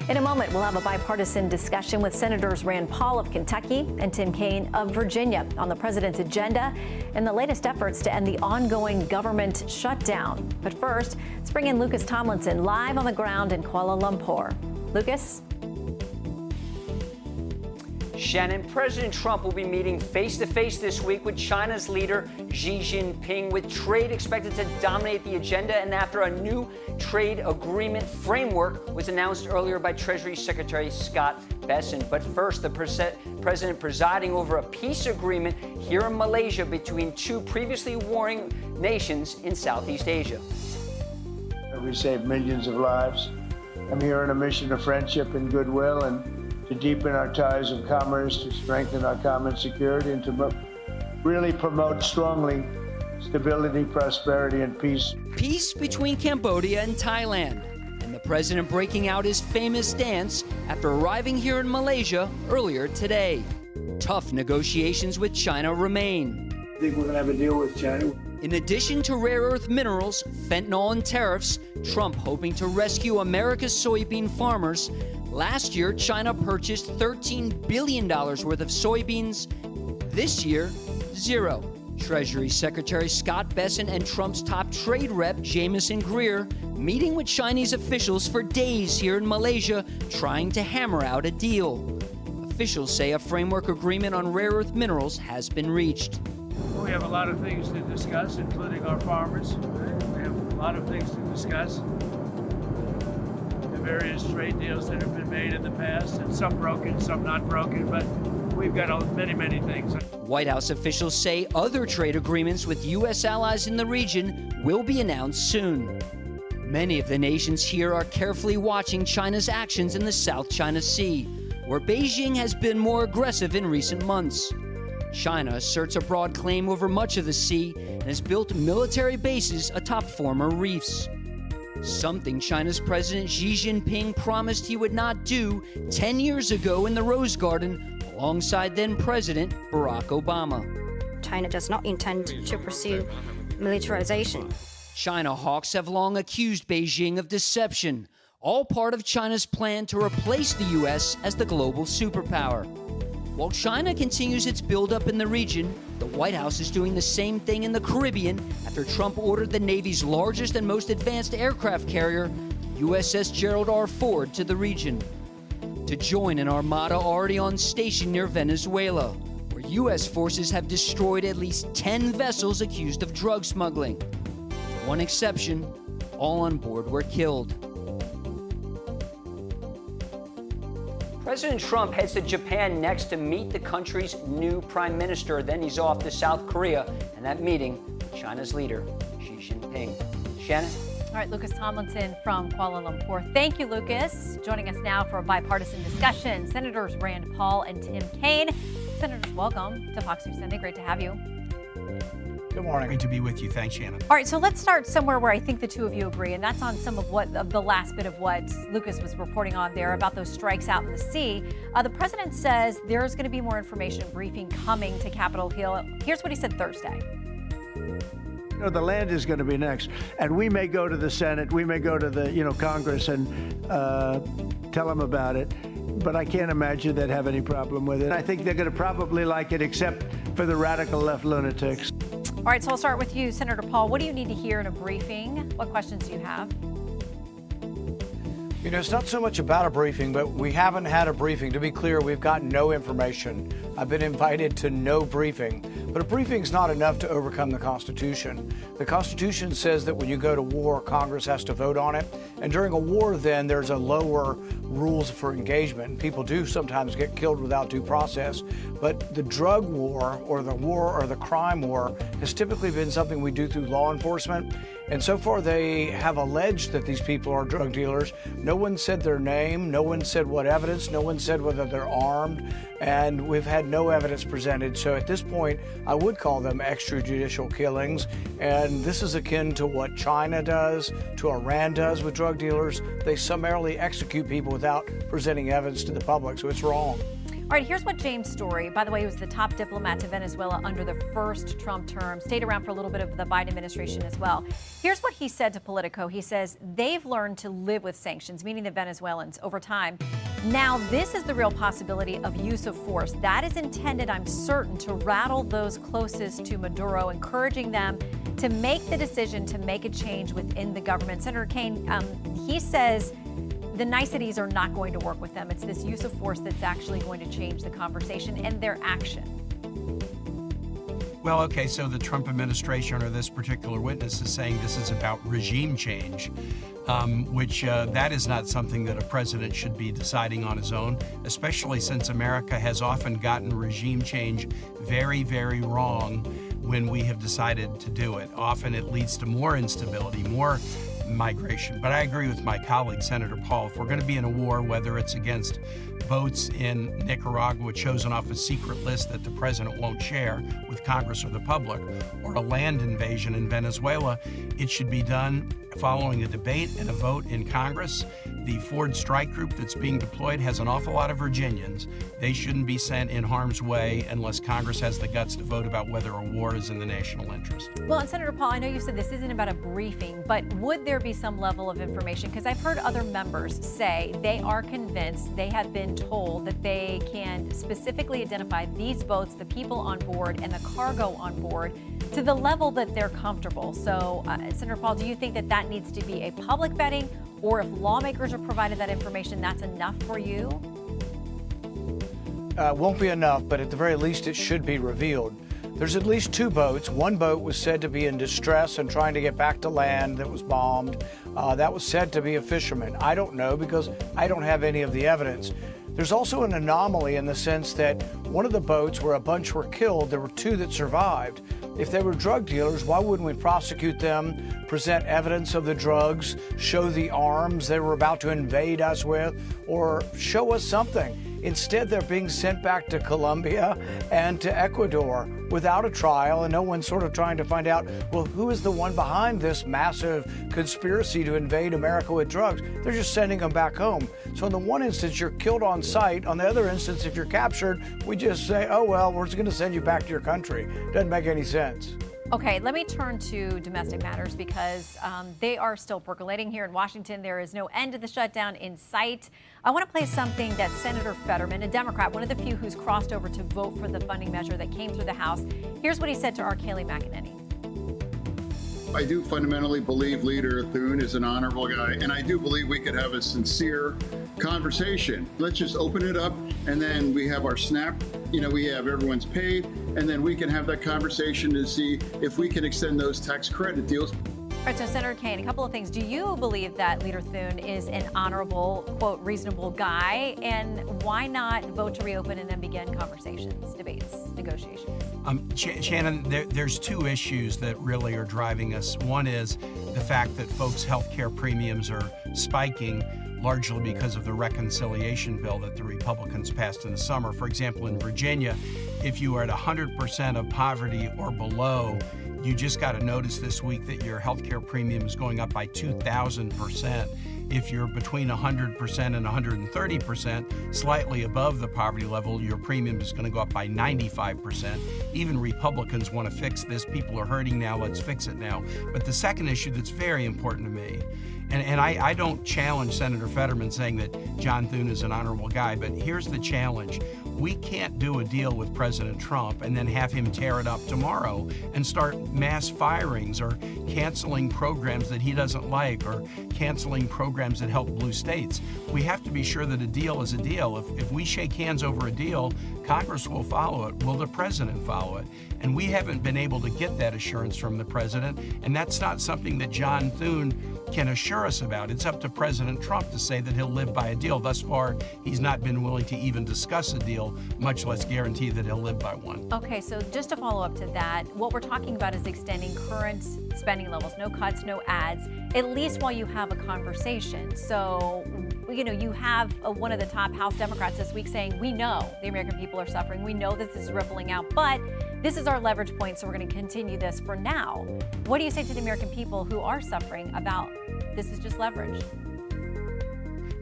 In a moment, we'll have a bipartisan discussion with Senators Rand Paul of Kentucky and Tim Kaine of Virginia on the president's agenda and the latest efforts to end the ongoing government shutdown. But first, let's bring in Lucas Tomlinson live on the ground in Kuala Lumpur. Lucas? Shannon, President Trump will be meeting face-to-face this week with China's leader Xi Jinping, with trade expected to dominate the agenda and after a new trade agreement framework was announced earlier by Treasury Secretary Scott Bessent. But first, the president presiding over a peace agreement here in Malaysia between two previously warring nations in Southeast Asia. We saved millions of lives. I'm here on a mission of friendship and goodwill and to deepen our ties of commerce, to strengthen our common security, and to really promote strongly stability, prosperity, and peace. Peace between Cambodia and Thailand, and the president breaking out his famous dance after arriving here in Malaysia earlier today. Tough negotiations with China remain. I think we're going to have a deal with China. In addition to rare earth minerals, fentanyl, and tariffs, Trump hoping to rescue America's soybean farmers. Last year, China purchased $13 billion worth of soybeans. This year, zero. Treasury Secretary Scott Bessent and Trump's top trade rep, Jamieson Greer, meeting with Chinese officials for days here in Malaysia, trying to hammer out a deal. Officials say a framework agreement on rare earth minerals has been reached. We have a lot of things to discuss, including our farmers. We have a lot of things to discuss. The various trade deals that have been made in the past, and some broken, some not broken, but we've got many, many things. White House officials say other trade agreements with U.S. allies in the region will be announced soon. Many of the nations here are carefully watching China's actions in the South China Sea, where Beijing has been more aggressive in recent months. China asserts a broad claim over much of the sea and has built military bases atop former reefs. Something China's President Xi Jinping promised he would not do 10 years ago in the Rose Garden alongside then-President Barack Obama. China does not intend to pursue militarization. China hawks have long accused Beijing of deception, all part of China's plan to replace the U.S. as the global superpower. While China continues its buildup in the region, the White House is doing the same thing in the Caribbean after Trump ordered the Navy's largest and most advanced aircraft carrier, USS Gerald R. Ford, to the region to join an armada already on station near Venezuela, where U.S. forces have destroyed at least 10 vessels accused of drug smuggling. With one exception, all on board were killed. President Trump heads to Japan next to meet the country's new prime minister. Then he's off to South Korea, and that meeting with China's leader, Xi Jinping. Shannon? All right, Lucas Tomlinson from Kuala Lumpur. Thank you, Lucas. Joining us now for a bipartisan discussion, Senators Rand Paul and Tim Kaine. Senators, welcome to Fox News Sunday. Great to have you. Good morning. Great to be with you. Thanks, Shannon. All right, so let's start somewhere where I think the two of you agree, and that's on some of the last bit of what Lucas was reporting on there about those strikes out in the sea. The president says there's going to be more information briefing coming to Capitol Hill. Here's what he said Thursday. You know, the land is going to be next, and we may go to the Senate, we may go to the Congress and tell them about it, but I can't imagine they'd have any problem with it. I think they're going to probably like it, except for the radical left lunatics. All right, so I'll start with you, Senator Paul. What do you need to hear in a briefing? What questions do you have? You know, it's not so much about a briefing, but we haven't had a briefing. To be clear, we've got no information. I've been invited to no briefing. But a briefing's not enough to overcome the Constitution. The Constitution says that when you go to war, Congress has to vote on it. And during a war, then, there's a lower rules for engagement. People do sometimes get killed without due process. But the drug war or the crime war has typically been something we do through law enforcement. And so far, they have alleged that these people are drug dealers. No one said their name. No one said what evidence. No one said whether they're armed. And we've had no evidence presented. So at this point, I would call them extrajudicial killings. And this is akin to what China does, to Iran does with drug dealers. They summarily execute people without presenting evidence to the public. So it's wrong. All right, here's what James Story, by the way, he was the top diplomat to Venezuela under the first Trump term, stayed around for a little bit of the Biden administration as well. Here's what he said to Politico. He says they've learned to live with sanctions, meaning the Venezuelans, over time. Now, this is the real possibility of use of force. That is intended, I'm certain, to rattle those closest to Maduro, encouraging them to make the decision to make a change within the government. Senator Kaine, he says the niceties are not going to work with them. It's this use of force that's actually going to change the conversation and their action. Well, okay, so the Trump administration or this particular witness is saying this is about regime change, which that is not something that a president should be deciding on his own, especially since America has often gotten regime change very, very wrong when we have decided to do it. Often it leads to more instability, more migration. But I agree with my colleague, Senator Paul. If we're going to be in a war, whether it's against boats in Nicaragua chosen off a secret list that the president won't share with Congress or the public, or a land invasion in Venezuela, it should be done following a debate and a vote in Congress. The Ford strike group that's being deployed has an awful lot of Virginians. They shouldn't be sent in harm's way unless Congress has the guts to vote about whether a war is in the national interest. Well, and Senator Paul, I know you said this isn't about a briefing, but would there be some level of information? Because I've heard other members say they are convinced, they have been told that they can specifically identify these boats, the people on board, and the cargo on board to the level that they're comfortable. So, Senator Paul, do you think that that needs to be a public vetting, or if lawmakers are provided that information, that's enough for you? Won't be enough, but at the very least it should be revealed. There's at least two boats. One boat was said to be in distress and trying to get back to land that was bombed. That was said to be a fisherman. I don't know because I don't have any of the evidence. There's also an anomaly in the sense that one of the boats where a bunch were killed, there were two that survived. If they were drug dealers, why wouldn't we prosecute them, present evidence of the drugs, show the arms they were about to invade us with, or show us something? Instead, they're being sent back to Colombia and to Ecuador without a trial, and no one's sort of trying to find out, well, who is the one behind this massive conspiracy to invade America with drugs? They're just sending them back home. So in the one instance, you're killed on sight. On the other instance, if you're captured, we just say, oh, well, we're just going to send you back to your country. Doesn't make any sense. Okay, let me turn to domestic matters because they are still percolating here in Washington. There is no end to the shutdown in sight. I want to play something that Senator Fetterman, a Democrat, one of the few who's crossed over to vote for the funding measure that came through the House. Here's what he said to our Kayleigh McEnany. I do fundamentally believe Leader Thune is an honorable guy, and I do believe we could have a sincere conversation. Let's just open it up, and then we have our snap. We have everyone's paid, and then we can have that conversation to see if we can extend those tax credit deals. All right, so Senator Kaine, a couple of things. Do you believe that Leader Thune is an honorable, quote, reasonable guy? And why not vote to reopen and then begin conversations, debates, negotiations? Shannon, there's two issues that really are driving us. One is the fact that folks' health care premiums are spiking, largely because of the reconciliation bill that the Republicans passed in the summer. For example, in Virginia, if you are at 100% of poverty or below, you just got a notice this week that your health care premium is going up by 2,000%. If you're between 100% and 130%, slightly above the poverty level, your premium is going to go up by 95%. Even Republicans want to fix this. People are hurting now. Let's fix it now. But the second issue that's very important to me, and I don't challenge Senator Fetterman saying that John Thune is an honorable guy, but here's the challenge. We can't do a deal with President Trump and then have him tear it up tomorrow and start mass firings or canceling programs that he doesn't like or canceling programs that help blue states. We have to be sure that a deal is a deal. If we shake hands over a deal, Congress will follow it. Will the president follow it? And we haven't been able to get that assurance from the president, and that's not something that John Thune can assure us about. It's up to President Trump to say that he'll live by a deal. Thus far, he's not been willing to even discuss a deal, much less guarantee that he'll live by one. Okay, so just to follow up to that, what we're talking about is extending current spending levels, no cuts, no ads, at least while you have a conversation. So, you have one of the top House Democrats this week saying, we know the American people are suffering. We know this is rippling out, but this is our leverage point, so we're going to continue this for now. What do you say to the American people who are suffering about this is just leverage?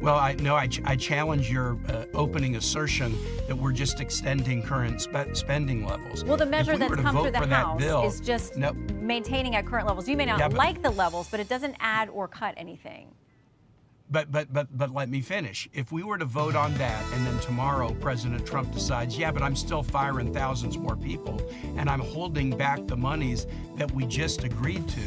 Well, I challenge your opening assertion that we're just extending current spending levels. Well, the measure that's come through the House is just no, maintaining at current levels. You may not like the levels, but it doesn't add or cut anything. But let me finish. If we were to vote on that and then tomorrow President Trump decides, yeah, but I'm still firing thousands more people and I'm holding back the monies that we just agreed to,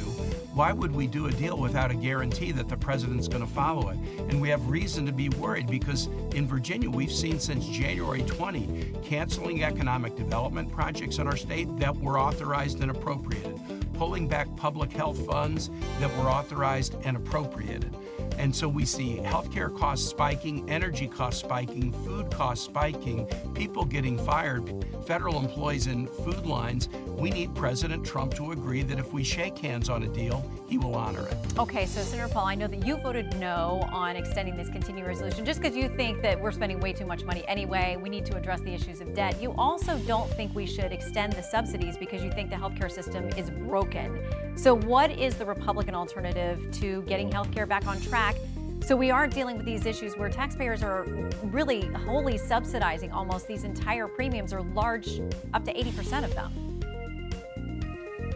why would we do a deal without a guarantee that the president's going to follow it? And we have reason to be worried because in Virginia, we've seen since January 20, canceling economic development projects in our state that were authorized and appropriated, pulling back public health funds that were authorized and appropriated. And so we see healthcare costs spiking, energy costs spiking, food costs spiking, people getting fired, federal employees in food lines. We need President Trump to agree that if we shake hands on a deal, he will honor it. Okay, so Senator Paul, I know that you voted no on extending this continuing resolution just because you think that we're spending way too much money anyway. We need to address the issues of debt. You also don't think we should extend the subsidies because you think the healthcare system is broken. So what is the Republican alternative to getting healthcare back on track? So we are dealing with these issues where taxpayers are really wholly subsidizing almost these entire premiums, or large, up to 80% of them.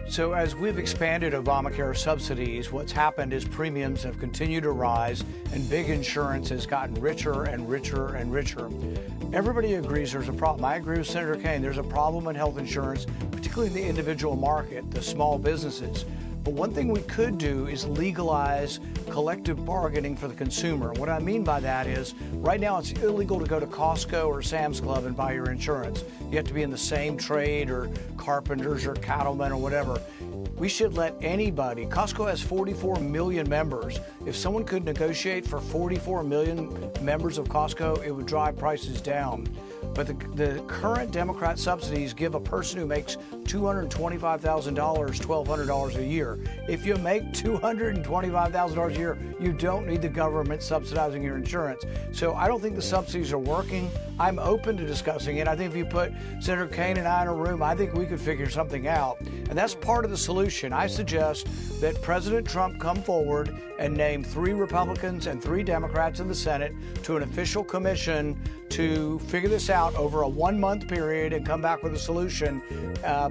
So as we've expanded Obamacare subsidies, what's happened is premiums have continued to rise and big insurance has gotten richer and richer and richer. Everybody agrees there's a problem. I agree with Senator Kaine. There's a problem in health insurance, particularly in the individual market, the small businesses. But one thing we could do is legalize collective bargaining for the consumer. What I mean by that is right now it's illegal to go to Costco or Sam's Club and buy your insurance. You have to be in the same trade or carpenters or cattlemen or whatever. We should let anybody. Costco has 44 million members. If someone could negotiate for 44 million members of Costco, it would drive prices down. But the current Democrat subsidies give a person who makes $225,000 $1,200 a year. If you make $225,000 a year, you don't need the government subsidizing your insurance. So I don't think the subsidies are working. I'm open to discussing it. I think if you put Senator Kaine and I in a room, I think we could figure something out. And that's part of the solution. I suggest that President Trump come forward and name 3 Republicans and 3 Democrats in the Senate to an official commission to figure this out over a 1-month period and come back with a solution.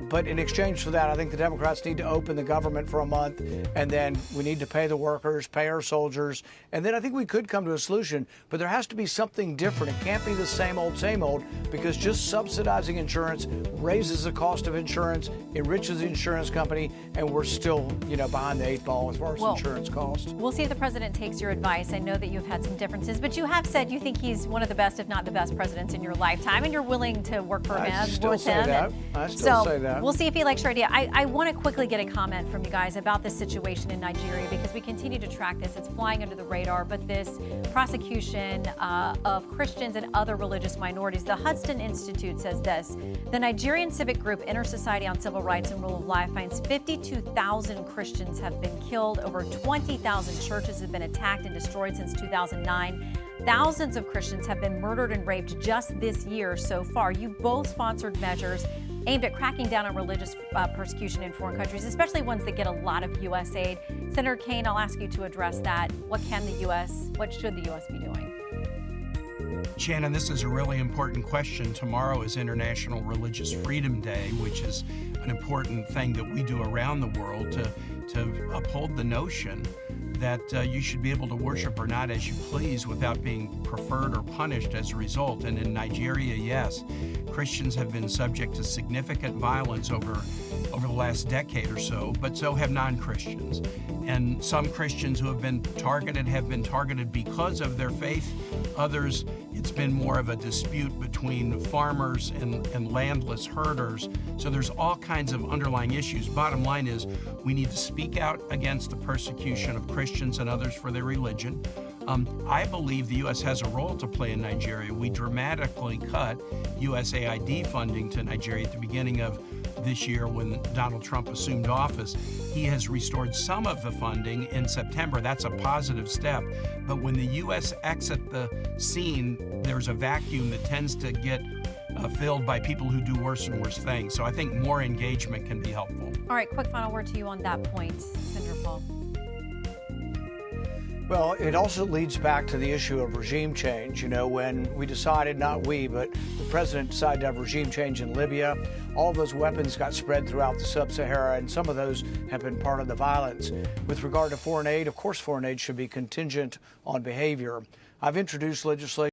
But in exchange for that, I think the Democrats need to open the government for a month, and then we need to pay the workers, pay our soldiers, and then I think we could come to a solution. But there has to be something different. It can't be the same old, because just subsidizing insurance raises the cost of insurance, enriches the insurance company, and we're still, behind the 8 ball as far as insurance costs. We'll see if the president takes your advice. I know that you've had some differences, but you have said you think he's one of the best, if not the best, presidents in your lifetime, and you're willing to work for him. I still say that. We'll see if he likes your idea. I want to quickly get a comment from you guys about this situation in Nigeria, because we continue to track this. It's flying under the radar, but this prosecution of Christians and other religious minorities. The Hudson Institute says this: the Nigerian civic group Inter-Society on Civil Rights and Rule of Law finds 52,000 Christians have been killed, over 20,000 churches have been attacked and destroyed since 2009. Thousands of Christians have been murdered and raped just this year so far. You both sponsored measures aimed at cracking down on religious persecution in foreign countries, especially ones that get a lot of U.S. aid. Senator Kaine, I'll ask you to address that. What should the U.S. be doing? Shannon, this is a really important question. Tomorrow is International Religious Freedom Day, which is an important thing that we do around the world to uphold the notion that you should be able to worship or not as you please without being preferred or punished as a result. And in Nigeria, yes, Christians have been subject to significant violence over the last decade or so, but so have non-Christians. And some Christians who have been targeted because of their faith. Others, it's been more of a dispute between farmers and landless herders. So there's all kinds of underlying issues. Bottom line is we need to speak out against the persecution of Christians and others for their religion. I believe the U.S. has a role to play in Nigeria. We dramatically cut USAID funding to Nigeria at the beginning of this year when Donald Trump assumed office. He has restored some of the funding in September. That's a positive step. But when the U.S. exit the scene, there's a vacuum that tends to get filled by people who do worse and worse things. So I think more engagement can be helpful. All right, quick final word to you on that point, Senator Paul. Well, it also leads back to the issue of regime change. You know, when we decided, not we, but the president decided to have regime change in Libya, all of those weapons got spread throughout the sub-Sahara, and some of those have been part of the violence. With regard to foreign aid, of course, foreign aid should be contingent on behavior. I've introduced legislation